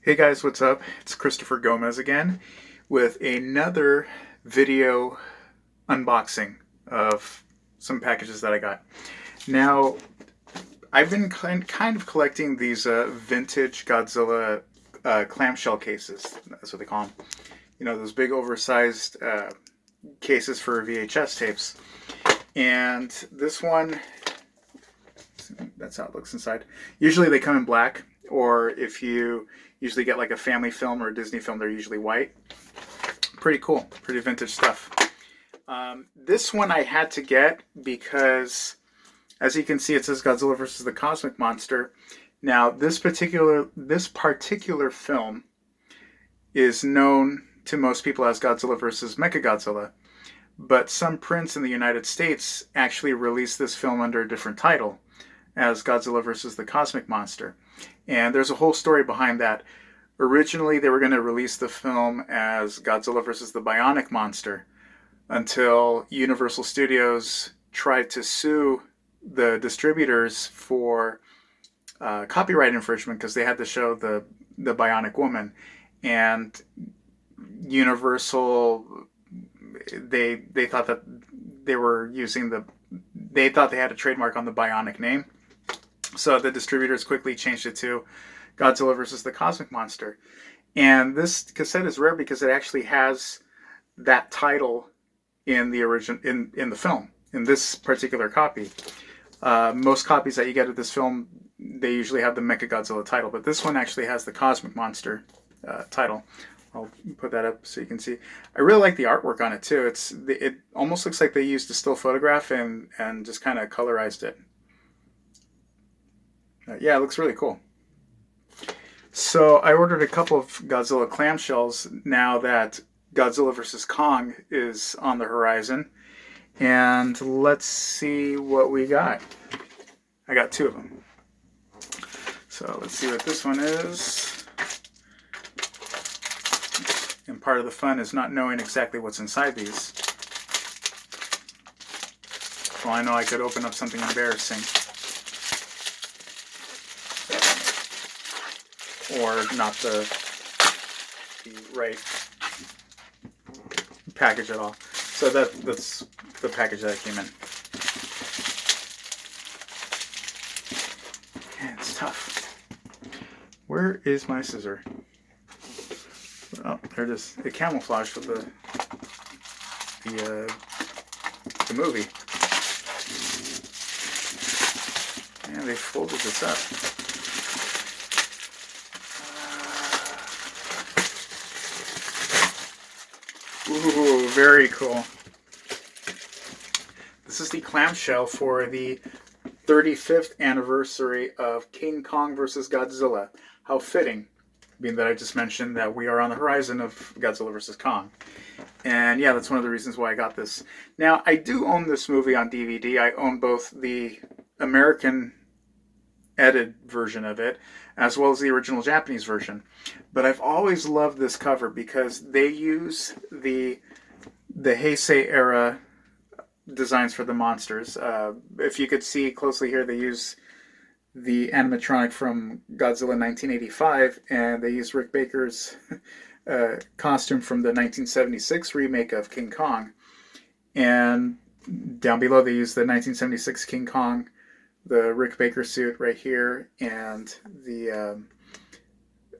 Hey guys, what's up? It's Christopher Gomez again with another video unboxing of some packages that I got. Now, I've been kind of collecting these vintage Godzilla clamshell cases. That's what they call them. You know, those big oversized cases for VHS tapes. And this one, that's how it looks inside. Usually they come in black, or if you usually get like a family film or a Disney film, they're usually white. Pretty cool, pretty vintage stuff. This one I had to get because, as you can see, it says Godzilla versus the Cosmic Monster. Now, this particular film is known to most people as Godzilla versus Mechagodzilla, but some prints in the United States actually released this film under a different title, as Godzilla versus the Cosmic Monster. And there's a whole story behind that. Originally, they were going to release the film as Godzilla versus the Bionic Monster until Universal Studios tried to sue the distributors for copyright infringement because they had to show the Bionic Woman. And Universal, they thought that they were using they thought they had a trademark on the Bionic name. So the distributors quickly changed it to Godzilla versus the Cosmic Monster. And this cassette is rare because it actually has that title in the in the film, in this particular copy. Most copies that you get of this film, they usually have the Mechagodzilla title, but this one actually has the Cosmic Monster title. I'll put that up so you can see. I really like the artwork on it too. It almost looks like they used a still photograph and just kind of colorized it. Yeah, it looks really cool. So I ordered a couple of Godzilla clamshells now that Godzilla vs. Kong is on the horizon. And let's see what we got. I got two of them. So let's see what this one is. And part of the fun is not knowing exactly what's inside these. Well, I know I could open up something embarrassing. Or not the right package at all. So that's the package that came in. Man, it's tough. Where is my scissor? Oh, there it is. It camouflaged with the movie. And they folded this up. Ooh, very cool. This is the clamshell for the 35th anniversary of King Kong vs. Godzilla. How fitting, being that I just mentioned that we are on the horizon of Godzilla vs. Kong. And yeah, that's one of the reasons why I got this. Now, I do own this movie on DVD. I own both the American edited version of it as well as the original Japanese version. But I've always loved this cover because they use the Heisei era designs for the monsters. If you could see closely here, they use the animatronic from Godzilla 1985, and they use Rick Baker's costume from the 1976 remake of King Kong. And down below, they use the 1976 King Kong, the Rick Baker suit right here, and the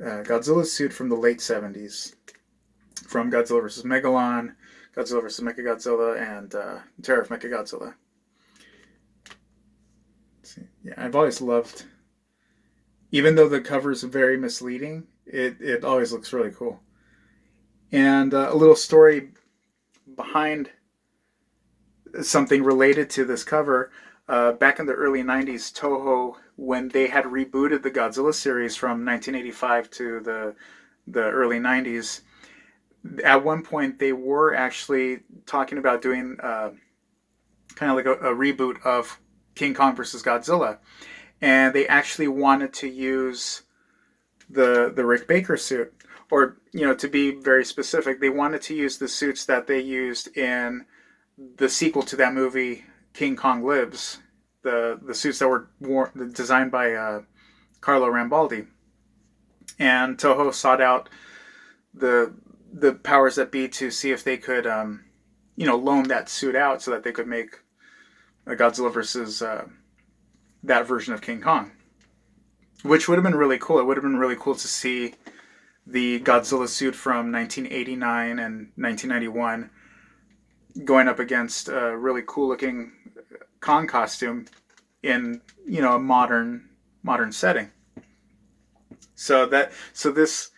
Godzilla suit from the late 70s, from Godzilla vs. Megalon, Godzilla vs. Mechagodzilla, and Terror of Mechagodzilla. Yeah, I've always loved, even though the cover is very misleading, it always looks really cool. And a little story behind something related to this cover. Back in the early 90s, Toho, when they had rebooted the Godzilla series from 1985 to the early 90s, at one point they were actually talking about doing kind of like a reboot of King Kong versus Godzilla. And they actually wanted to use the Rick Baker suit. Or, you know, to be very specific, they wanted to use the suits that they used in the sequel to that movie, King Kong Lives, the suits that were designed by Carlo Rambaldi. And Toho sought out the powers that be to see if they could, loan that suit out so that they could make a Godzilla versus that version of King Kong, which would have been really cool. It would have been really cool to see the Godzilla suit from 1989 and 1991 going up against a really cool looking Kong costume in a modern setting. So this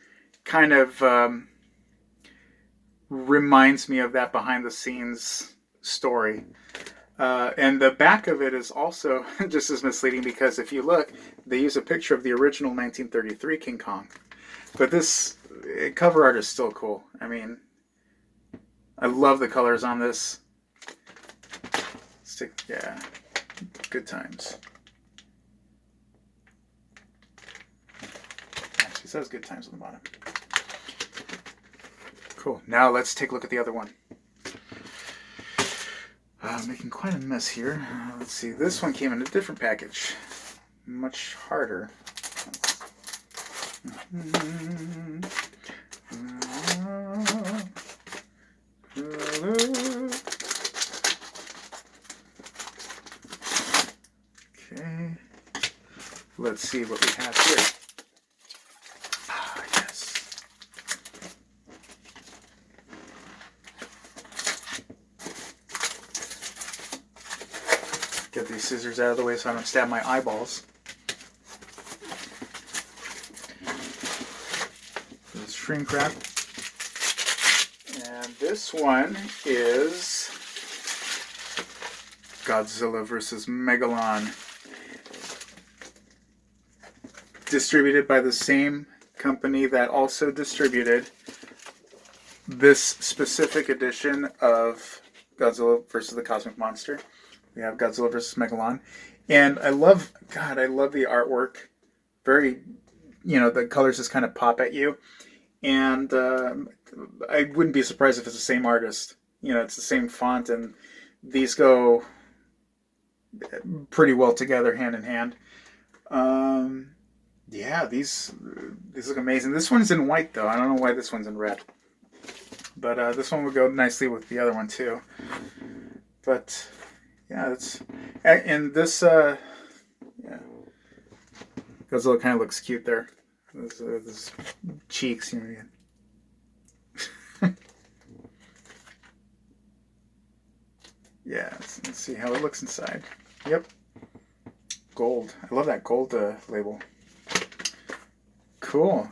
kind of reminds me of that behind the scenes story. And the back of it is also just as misleading, because if you look, they use a picture of the original 1933 King Kong. But this cover art is still cool. I mean, I love the colors on this. Yeah, good times. Actually, it says good times on the bottom. Cool. Now let's take a look at the other one. Making quite a mess here. Let's see. This one came in a different package. Much harder. Okay. Let's see what we have here. Ah, yes. Get these scissors out of the way so I don't stab my eyeballs. This shrink wrap. And this one is Godzilla vs. Megalon. Distributed by the same company that also distributed this specific edition of Godzilla vs. the Cosmic Monster. We have Godzilla vs. Megalon. And I love the artwork. Very, the colors just kind of pop at you. And I wouldn't be surprised if it's the same artist. It's the same font, and these go pretty well together, hand in hand. Yeah, these look amazing. This one's in white, though. I don't know why this one's in red. But this one would go nicely with the other one, too. But, yeah, and this, yeah. Godzilla kind of looks cute there. Those cheeks, Yeah, let's see how it looks inside. Yep. Gold. I love that gold label. Cool.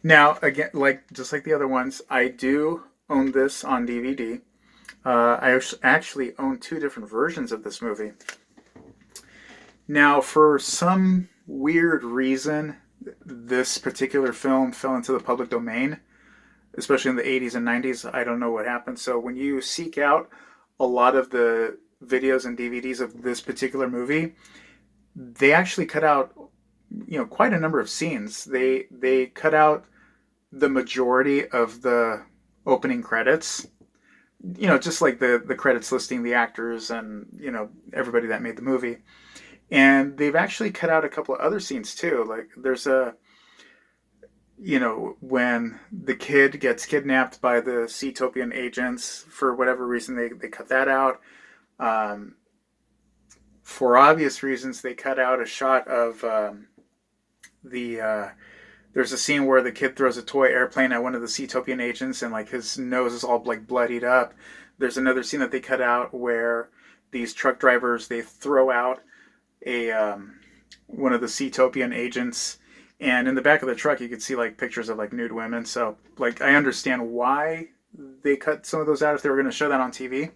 Now, again, just like the other ones, I do own this on DVD. I actually own two different versions of this movie. Now, for some weird reason, this particular film fell into the public domain, especially in the 80s and 90s. I don't know what happened. So when you seek out a lot of the videos and DVDs of this particular movie, they actually cut out quite a number of scenes. They cut out the majority of the opening credits, just like the credits listing the actors and everybody that made the movie. And they've actually cut out a couple of other scenes too. Like there's when the kid gets kidnapped by the Seatopian agents, for whatever reason they cut that out. For obvious reasons, they cut out a shot of there's a scene where the kid throws a toy airplane at one of the Seatopian agents, and his nose is all bloodied up. There's another scene that they cut out where these truck drivers, they throw out one of the Seatopian agents, and in the back of the truck you could see pictures of nude women. So I understand why they cut some of those out if they were going to show that on TV.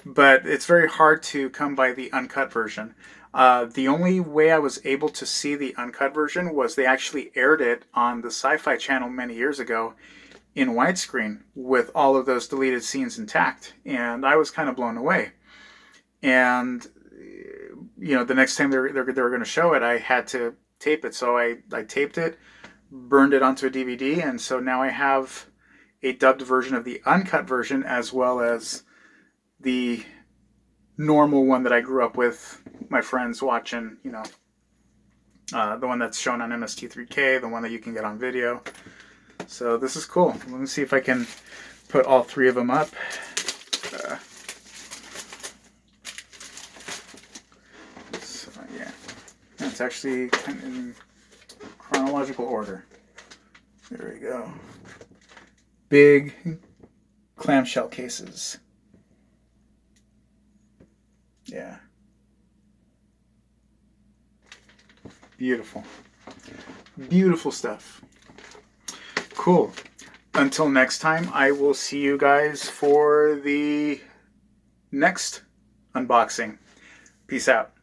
But it's very hard to come by the uncut version. The only way I was able to see the uncut version was they actually aired it on the Sci-Fi Channel many years ago in widescreen with all of those deleted scenes intact. And I was kind of blown away. And, the next time they were going to show it, I had to tape it. So I taped it, burned it onto a DVD. And so now I have a dubbed version of the uncut version, as well as the normal one that I grew up with my friends watching, The one that's shown on MST3K, the one that you can get on video. So this is cool. Let me see if I can put all three of them up. So yeah, it's actually kind of in chronological order. There we go. Big clamshell cases. Yeah. Beautiful. Beautiful stuff. Cool. Until next time, I will see you guys for the next unboxing. Peace out.